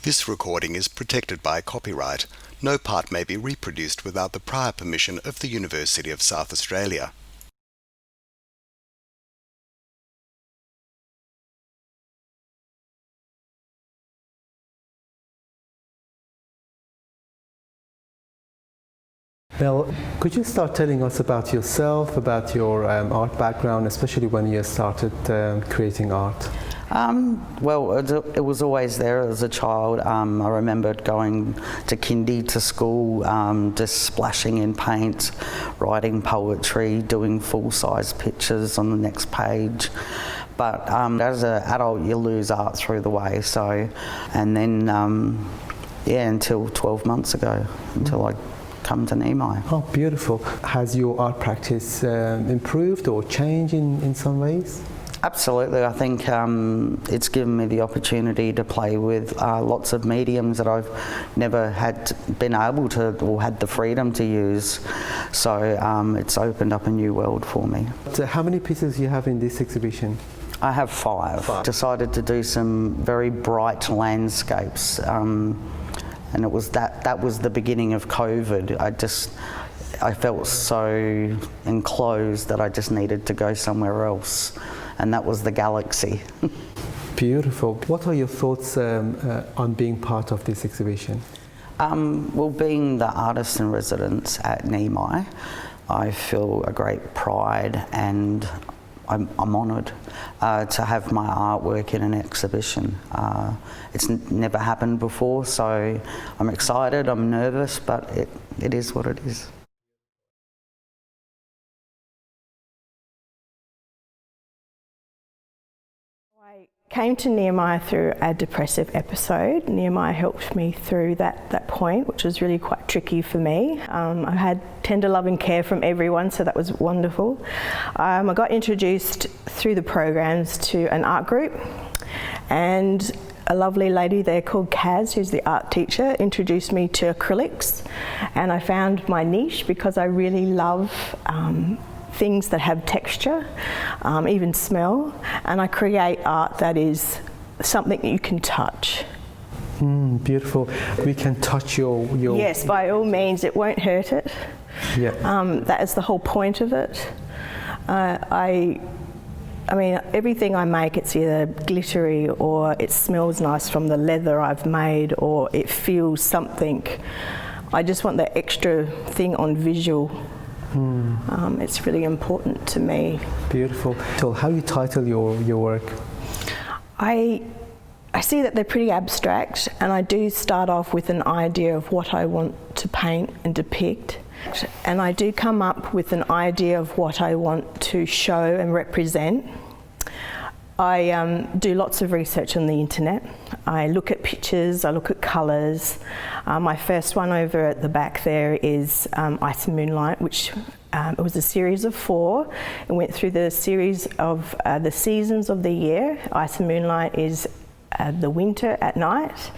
This recording is protected by copyright. No part may be reproduced without the prior permission of the University of South Australia. Well, could you start telling us about yourself, about your art background, especially when you started creating art? Well, it was always there as a child. I remembered going to kindy, to school, just splashing in paint, writing poetry, doing full-size pictures on the next page. But as an adult, you lose art through the way. So, and then, until 12 months ago, until I come to Neami. Oh, beautiful. Has your art practice improved or changed in some ways? Absolutely. I think it's given me the opportunity to play with lots of mediums that I've never been able to or had the freedom to use. So it's opened up a new world for me. So how many pieces do you have in this exhibition? I have five. Decided to do some very bright landscapes. And it was that was the beginning of COVID. I felt so enclosed that I just needed to go somewhere else. And that was the galaxy. Beautiful. What are your thoughts on being part of this exhibition? Well, being the artist in residence at Neami, I feel a great pride, and I'm honoured to have my artwork in an exhibition. It's never happened before, so I'm excited, I'm nervous, but it is what it is. I came to Neami through a depressive episode. Neami helped me through that point, which was really quite tricky for me. I had tender love and care from everyone, so that was wonderful. I got introduced through the programs to an art group, and a lovely lady there called Kaz, who's the art teacher, introduced me to acrylics, and I found my niche because I really love things that have texture, even smell, and I create art that is something you can touch. Beautiful. We can touch your... Yes, by all means, it won't hurt it. Yeah. That is the whole point of it. I mean, everything I make, it's either glittery or it smells nice from the leather I've made, or it feels something. I just want that extra thing on visual. It's really important to me. Beautiful. So how do you title your work? I see that they're pretty abstract, and I do start off with an idea of what I want to paint and depict. And I do come up with an idea of what I want to show and represent. I do lots of research on the internet. I look at pictures, I look at colours. My first one over at the back there is Ice and Moonlight, which it was a series of 4. It went through the series of the seasons of the year. Ice and Moonlight is the winter at night,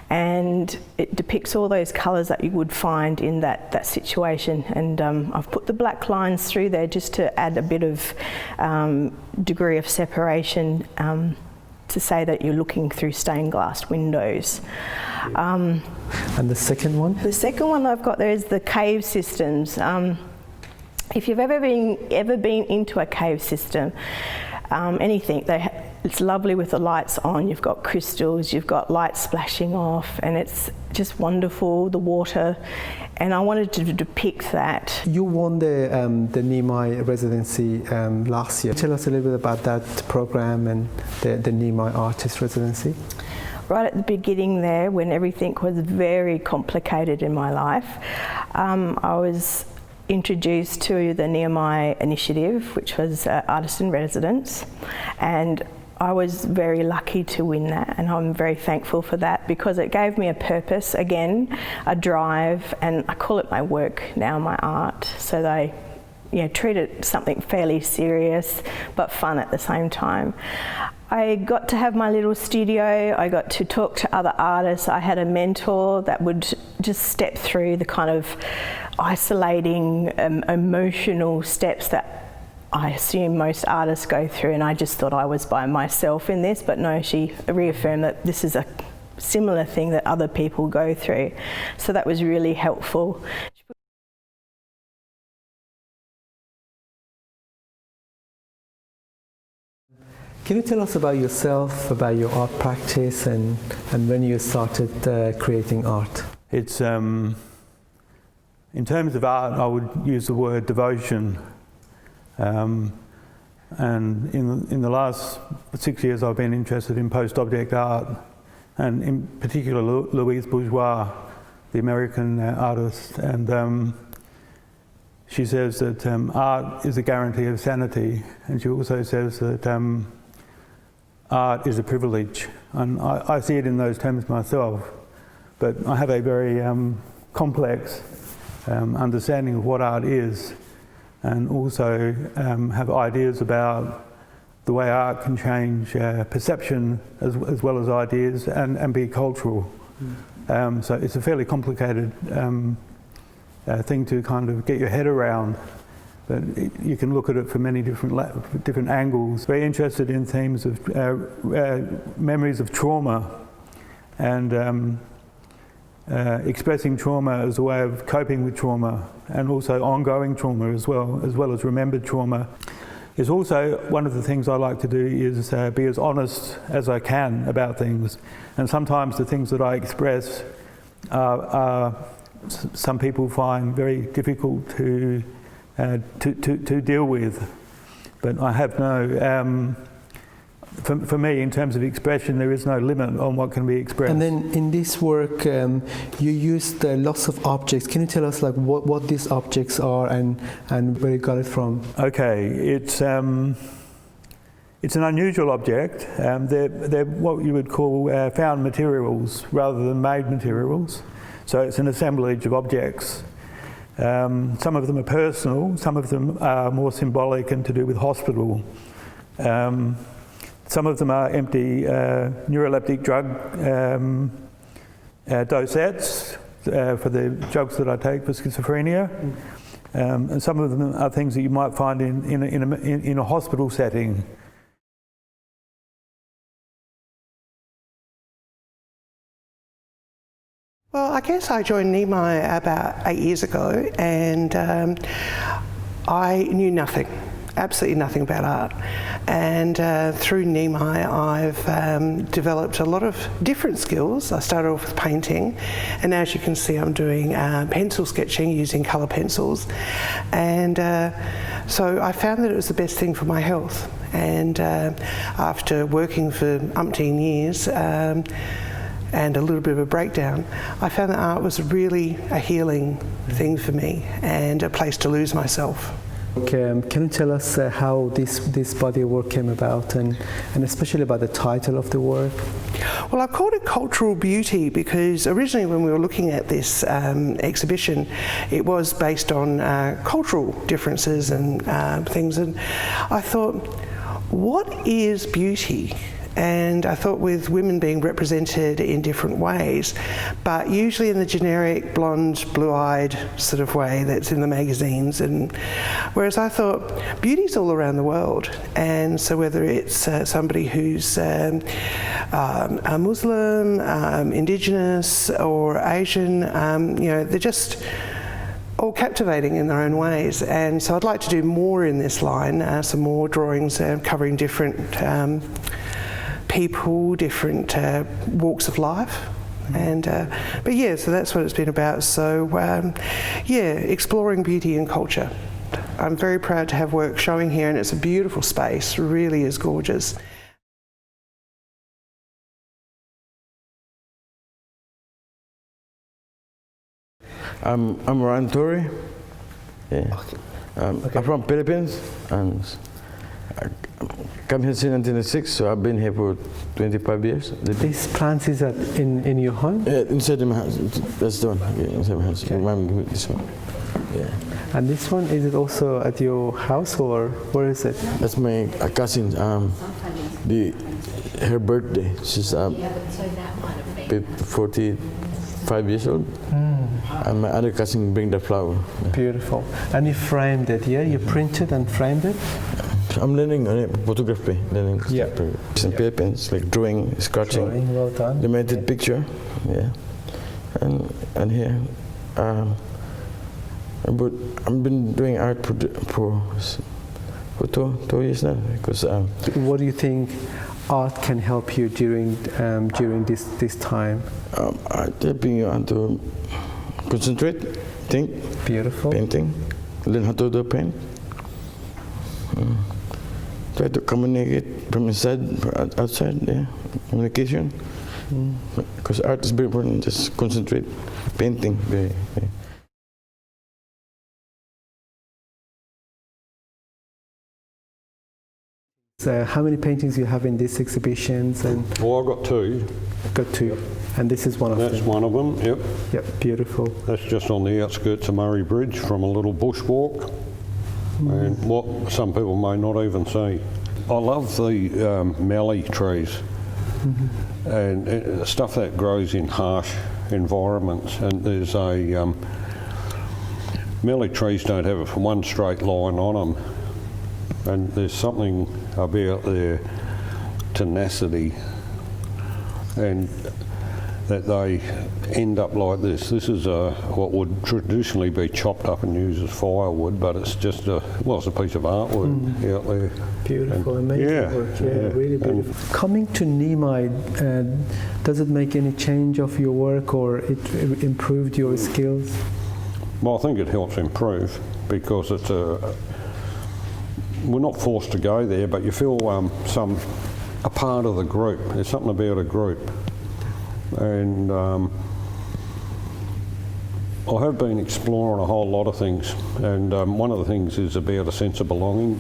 and it depicts all those colours that you would find in that situation. And I've put the black lines through there just to add a bit of degree of separation, to say that you're looking through stained glass windows. And the second one? The second one I've got there is the cave systems. If you've ever been into a cave system, anything, it's lovely with the lights on. You've got crystals, you've got lights splashing off, and it's just wonderful, the water. And I wanted to depict that. You won the Neami residency last year. Tell us a little bit about that program and the Neami artist residency. Right at the beginning there, when everything was very complicated in my life, I was introduced to the Neami initiative, which was Artist in Residence, and I was very lucky to win that, and I'm very thankful for that because it gave me a purpose, again, a drive, and I call it my work now, my art. So they treat it something fairly serious but fun at the same time. I got to have my little studio, I got to talk to other artists. I had a mentor that would just step through the kind of isolating emotional steps that I assume most artists go through, and I just thought I was by myself in this, but no, she reaffirmed that this is a similar thing that other people go through. So that was really helpful. Can you tell us about yourself, about your art practice, and when you started creating art? It's, in terms of art, I would use the word devotion. And in the last 6 years, I've been interested in post-object art, and in particular Louise Bourgeois, the American artist. And she says that art is a guarantee of sanity, and she also says that art is a privilege, and I see it in those terms myself, but I have a very complex understanding of what art is, and also have ideas about the way art can change perception as well as ideas and be cultural. So it's a fairly complicated thing to kind of get your head around. But you can look at it from many different angles. Very interested in themes of memories of trauma, and expressing trauma as a way of coping with trauma, and also ongoing trauma as well as remembered trauma. Is also one of the things I like to do is be as honest as I can about things, and sometimes the things that I express are some people find very difficult to deal with, but I have no, for me, in terms of expression, there is no limit on what can be expressed. And then in this work, you used lots of objects. Can you tell us like what these objects are and where you got it from? Okay, it's an unusual object. They're what you would call found materials rather than made materials. So it's an assemblage of objects. Some of them are personal, some of them are more symbolic and to do with hospital. Some of them are empty neuroleptic drug dosettes for the drugs that I take for schizophrenia. And some of them are things that you might find in a hospital setting. Well, I guess I joined Neami about 8 years ago, and I knew nothing, absolutely nothing about art. And through Neami, I've developed a lot of different skills. I started off with painting, and as you can see, I'm doing pencil sketching using colour pencils. And so I found that it was the best thing for my health. And after working for umpteen years, and a little bit of a breakdown, I found that art was really a healing thing for me and a place to lose myself. Can you tell us how this body of work came about, and especially about the title of the work? Well, I've called it Cultural Beauty because originally when we were looking at this exhibition, it was based on cultural differences and things, and I thought, what is beauty? And I thought with women being represented in different ways, but usually in the generic blonde, blue-eyed sort of way that's in the magazines. And whereas I thought beauty's all around the world, and so whether it's somebody who's a Muslim, Indigenous, or Asian, you know, they're just all captivating in their own ways. And so I'd like to do more in this line, some more drawings covering different people, different walks of life, and but yeah, so that's what it's been about. So yeah, exploring beauty and culture. I'm very proud to have work showing here, and it's a beautiful space, really is gorgeous. I'm Ryan Torre. Yeah. Okay. I'm from Philippines, and I came here since 1996, so I've been here for 25 years. These plants, is that in your home? Yeah, inside my house. That's the one. Yeah, inside my house. Okay. This one. Yeah. And this one, is it also at your house, or where is it? That's my cousin. Her birthday. She's 45 years old. And my other cousin bring the flower. Beautiful. And you framed it, yeah? You printed and framed it? I'm learning photography, some paintings, like drawing, scratching, Drawing, well done. limited picture, and here, but I've been doing art for 2 years now. Because what do you think art can help you during this time? art helping you to concentrate, think, Beautiful. painting, learn how to do paint. Try to communicate from inside, outside, communication. Because art is very important, just concentrate, painting. Very. So how many paintings you have in these exhibitions? And Well, I've got 2. got 2, and this is one of That's them. one of them, yep. Yep, beautiful. That's just on the outskirts of Murray Bridge from a little bushwalk. And what some people may not even see. I love the mallee trees and stuff that grows in harsh environments. And there's a mallee trees don't have one straight line on them, and there's something about their tenacity and that they end up like this. This is what would traditionally be chopped up and used as firewood, but it's just it's a piece of artwork out there. Beautiful, amazing work. Really beautiful. Coming to Neami, does it make any change of your work, or it improved your skills? Well, I think it helps improve because it's we're not forced to go there, but you feel a part of the group. There's something about a group. And I have been exploring a whole lot of things, and one of the things is about a sense of belonging.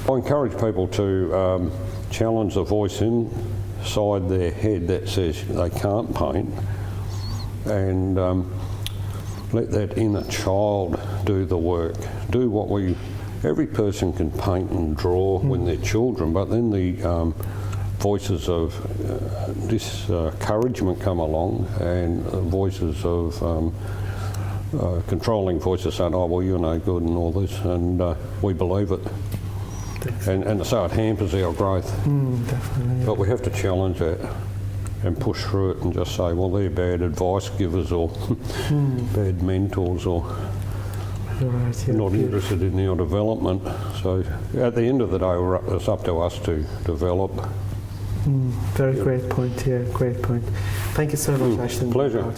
I encourage people to challenge the voice inside their head that says they can't paint, and let that inner child do the work. Do what every person can paint and draw when they're children, but then the voices of discouragement come along, and voices of controlling voices saying, oh, well, you're no good and all this, and we believe it. And so it hampers our growth. Definitely. But we have to challenge that and push through it and just say, well, they're bad advice givers or bad mentors or Right, not interested in our development. So at the end of the day, it's up to us to develop. Very great point, great point. Thank you so much, Ashton. Pleasure.